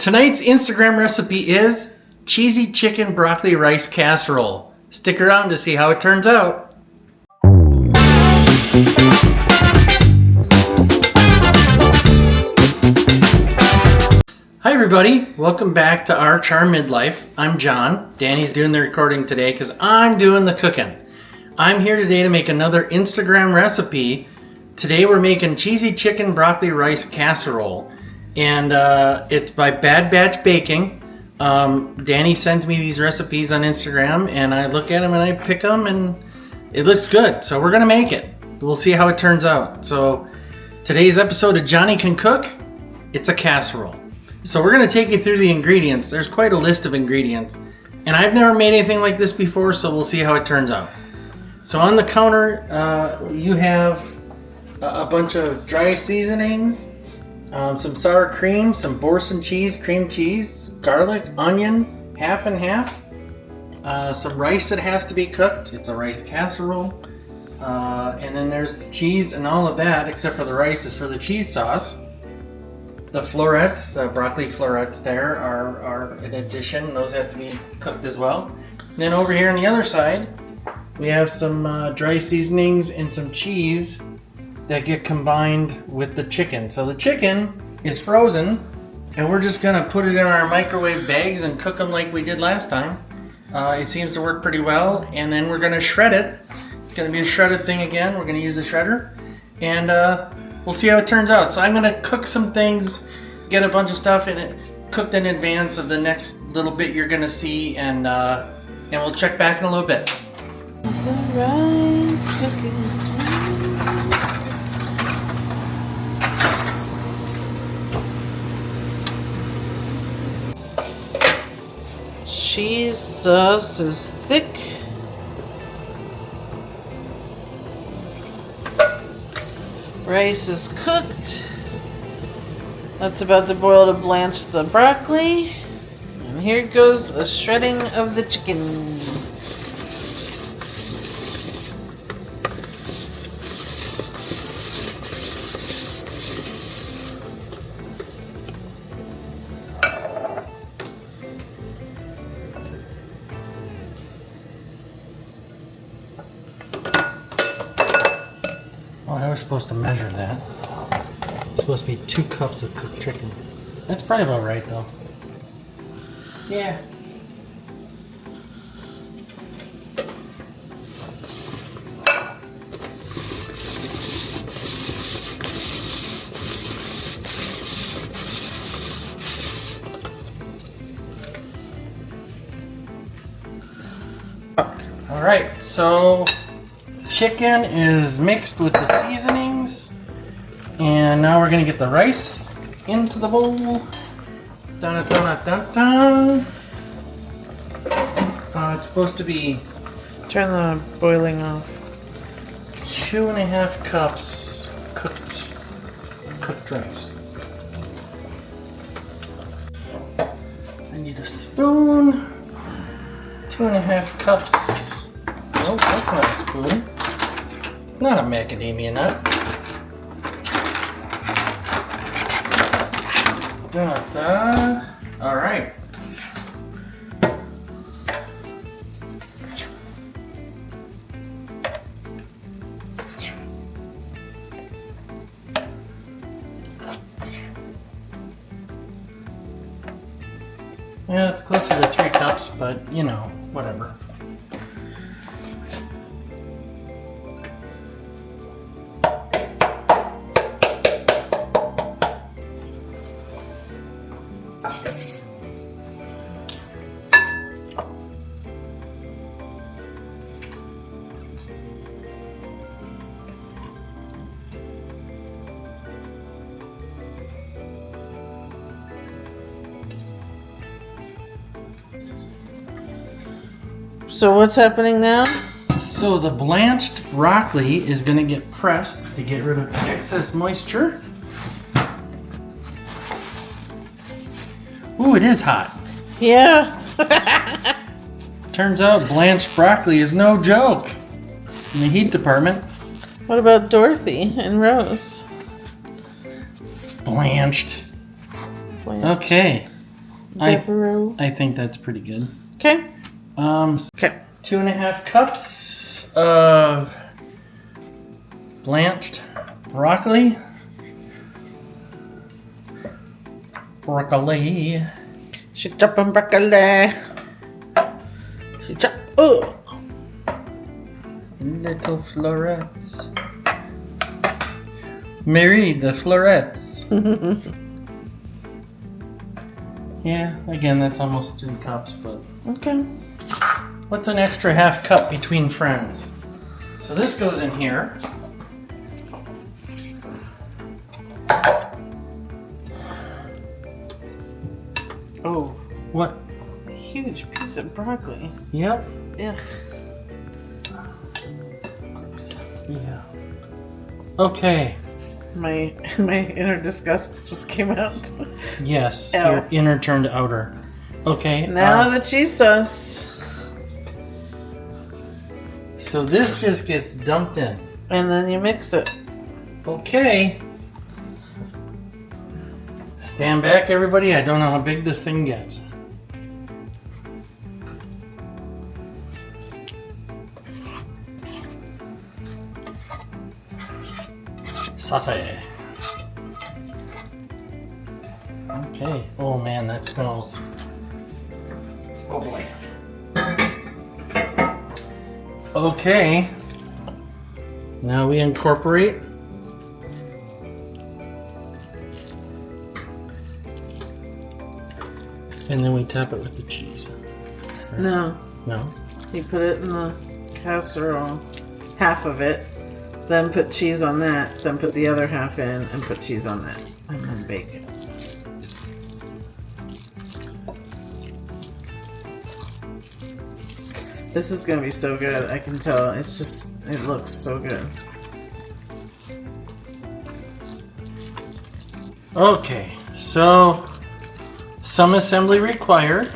Tonight's Instagram recipe is cheesy chicken broccoli rice casserole. Stick around to see how it turns out. Hi everybody, welcome back to Our Charm Midlife. I'm John. Danny's doing the recording today because I'm doing the cooking. I'm here today to make another Instagram recipe. Today we're making cheesy chicken broccoli rice casserole. And it's by Bad Batch Baking. Danny sends me these recipes on Instagram and I look at them and I pick them and it looks good. So we're going to make it. We'll see how it turns out. So today's episode of Johnny Can Cook, it's a casserole. So we're going to take you through the ingredients. There's quite a list of ingredients. And I've never made anything like this before, so we'll see how it turns out. So on the counter, you have a bunch of dry seasonings. Some sour cream, some Boursin cheese, cream cheese, garlic, onion, half and half. Some rice that has to be cooked. It's a rice casserole. And then there's the cheese and all of that, except for the rice, is for the cheese sauce. The florets, broccoli florets there are an addition. Those have to be cooked as well. And then over here on the other side, we have some dry seasonings and some cheese that get combined with the chicken. So the chicken is frozen and we're just gonna put it in our microwave bags and cook them like we did last time. It seems to work pretty well, and then we're gonna shred it. It's gonna be a shredded thing again. We're gonna use a shredder and we'll see how it turns out. So I'm gonna cook some things, get a bunch of stuff in it cooked in advance of the next little bit you're gonna see, and we'll check back in a little bit. The rice cooking. Cheese sauce is thick. Rice is cooked. That's about to boil to blanch the broccoli. And here goes the shredding of the chicken. Oh, I was supposed to measure that. It's supposed to be 2 cups of cooked chicken. That's probably about right though. Yeah. All right, so chicken is mixed with the seasonings, and now we're gonna get the rice into the bowl. Dun, dun, dun, dun, dun. It's supposed to be Turn the boiling off. 2.5 cups cooked rice. I need a spoon. 2.5 cups. Oh, that's not a spoon. It's not a macadamia nut. Da-da. All right. Yeah, it's closer to 3 cups, but you know, whatever. So what's happening now? So the blanched broccoli is going to get pressed to get rid of excess moisture. Ooh, it is hot. Yeah. Turns out blanched broccoli is no joke in the heat department. What about Dorothy and Rose? Blanched. Blanche. Okay. Devereaux. I think that's pretty good. Okay. Okay. 2.5 cups of blanched broccoli. Broccoli. She chopping broccoli. She chop. Oh. Little florets. Mary the florets. Yeah, again, that's almost 3 cups, but Okay. what's an extra half cup between friends? So this goes in here. Oh, What? a huge piece of broccoli. Yep. Yeah. Yeah. Okay. My inner disgust just came out. Yes. Ew. Your inner turned outer. Okay. Now the cheese sauce. So this just gets dumped in. And then you mix it. Okay. Stand back, everybody. I don't know how big this thing gets. Saucy. Okay. Oh man, that smells. Oh boy. Okay. Now we incorporate. And then we top it with the cheese. No. No? You put it in the casserole, half of it, then put cheese on that, then put the other half in and put cheese on that, and then bake it. This is gonna be so good, I can tell. It's just, it looks so good. Okay, so some assembly required.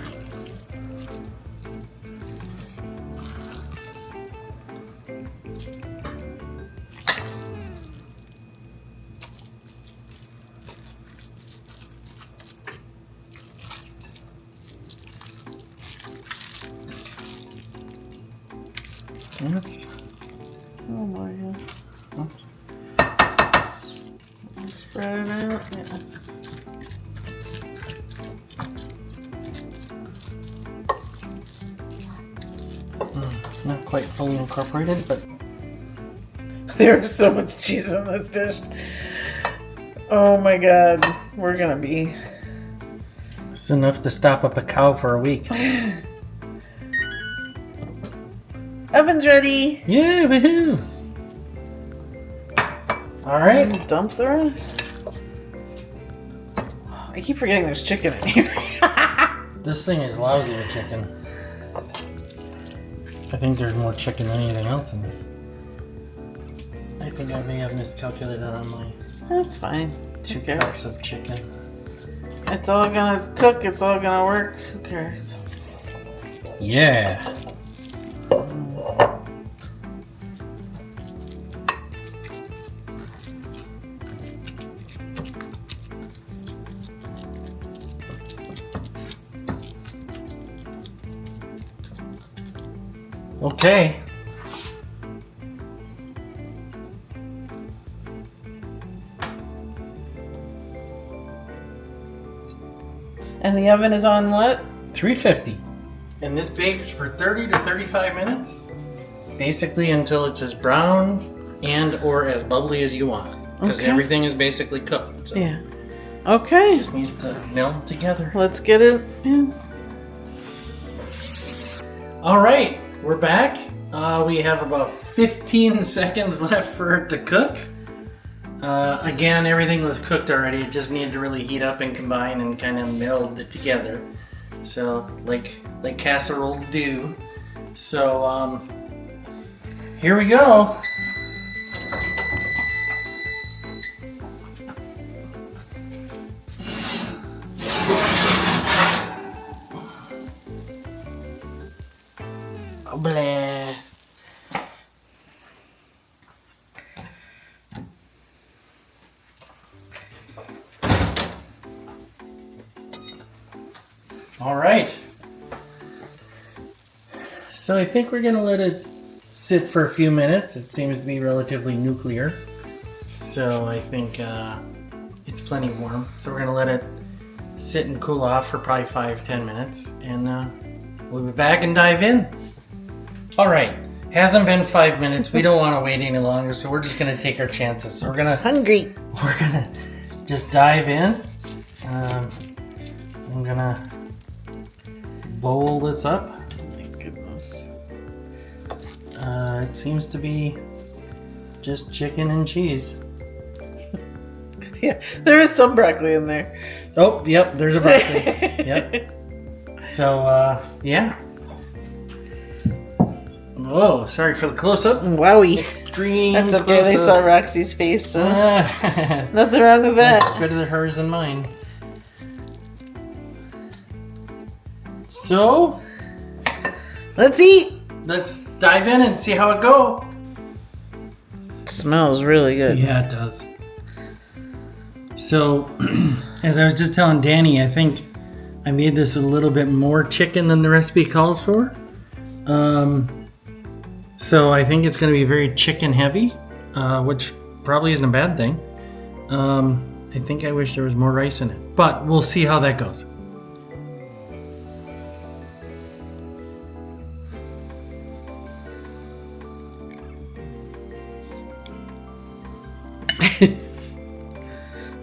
That's, Oh my god. Spread it out. Yeah. not quite fully incorporated, but There's so much cheese on this dish. Oh my god. We're gonna be. it's enough to stop up a cow for a week. Oven's ready. Yeah, woohoo! All right. Dump the rest. I keep forgetting there's chicken in here. This thing is lousy with chicken. I think there's more chicken than anything else in this. I think I may have miscalculated on my That's fine. 2 Who cares? cups of chicken. It's all gonna cook. It's all gonna work. Who cares? Yeah. Okay. And the oven is on what? 350. And this bakes for 30 to 35 minutes. Basically until it's as brown and or as bubbly as you want. Because Okay. everything is basically cooked. So Yeah. Okay. it just needs to meld together. Let's get it in. All right, we're back. We have about 15 seconds left for it to cook. Again, everything was cooked already. It just needed to really heat up and combine and kind of meld together. So, like casseroles do. So, here we go. Blah. All right. So I think we're gonna let it sit for a few minutes. It seems to be relatively nuclear. So I think it's plenty warm. So we're gonna let it sit and cool off for probably 5-10 minutes. And we'll be back and dive in. All right. Hasn't been 5 minutes. We don't want to wait any longer. So we're just gonna take our chances. So we're gonna just dive in. I'm gonna bowl this up. It seems to be just chicken and cheese. Yeah, there is some broccoli in there. Oh, yep, there's a broccoli. Yep. So, yeah. Oh, sorry for the close-up. Wowie. Extreme That's okay, they saw Roxy's face, so nothing wrong with that. That's better than hers than mine. So, let's eat. Let's dive in and see how it goes. Smells really good. Yeah, it does. So, as I was just telling Danny, I think I made this with a little bit more chicken than the recipe calls for. So I think it's going to be very chicken heavy, which probably isn't a bad thing. I think I wish there was more rice in it, but we'll see how that goes.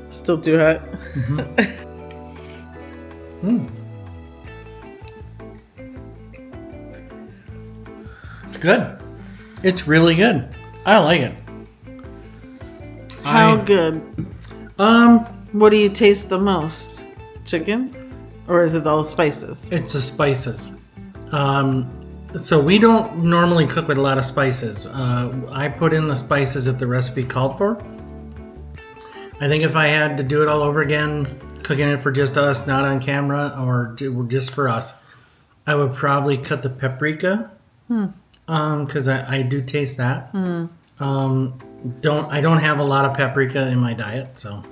Still too hot. It's good. It's really good. I like it. How good? What do you taste the most? Chicken? Or is it all spices? It's the spices. So we don't normally cook with a lot of spices. I put in the spices that the recipe called for. I think if I had to do it all over again, cooking it for just us, not on camera, or just for us, I would probably cut the paprika. Because I do taste that. I don't have a lot of paprika in my diet, so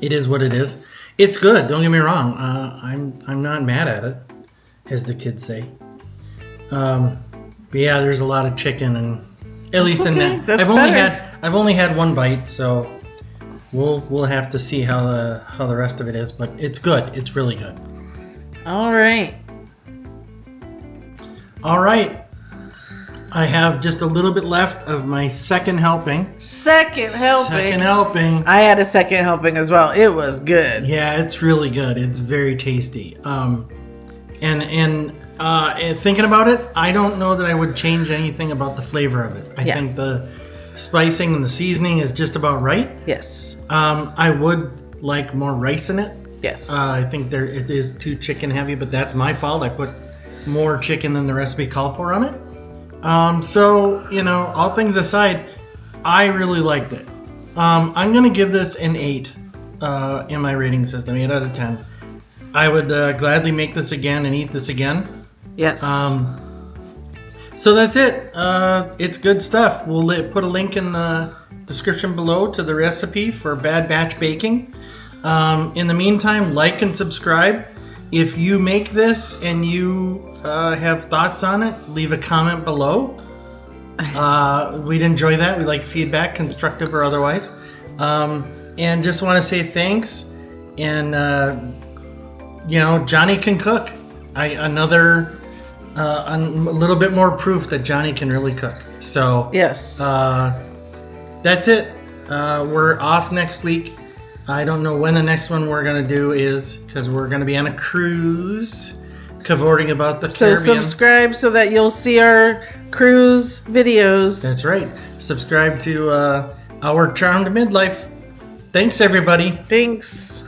it is what it is. It's good. Don't get me wrong. I'm not mad at it, as the kids say. But yeah, there's a lot of chicken, and at least in that. I've only had one bite, so we'll have to see how the rest of it is. But it's good. It's really good. All right. I have just a little bit left of my second helping. Second helping. I had a second helping as well. It was good. Yeah, it's really good. It's very tasty. And thinking about it, I don't know that I would change anything about the flavor of it. I think the spicing and the seasoning is just about right. Yes. I would like more rice in it. Yes. I think it is too chicken heavy, but that's my fault. I put more chicken than the recipe called for on it. So, all things aside, I really liked it. I'm going to give this an 8 in my rating system, 8 out of 10. I would gladly make this again and eat this again. Yes. So that's it. It's good stuff. We'll put a link in the description below to the recipe for Bad Batch baking. In the meantime, like and subscribe. If you make this and you have thoughts on it, leave a comment below. We'd enjoy that. We like feedback, constructive or otherwise. And just want to say thanks. And, Johnny can cook. A little bit more proof that Johnny can really cook. So, yes. That's it. We're off next week. I don't know when the next one we're going to do is, because we're going to be on a cruise cavorting about the Caribbean. So subscribe so that you'll see our cruise videos. That's right. Subscribe to Our Charmed Midlife. Thanks, everybody. Thanks.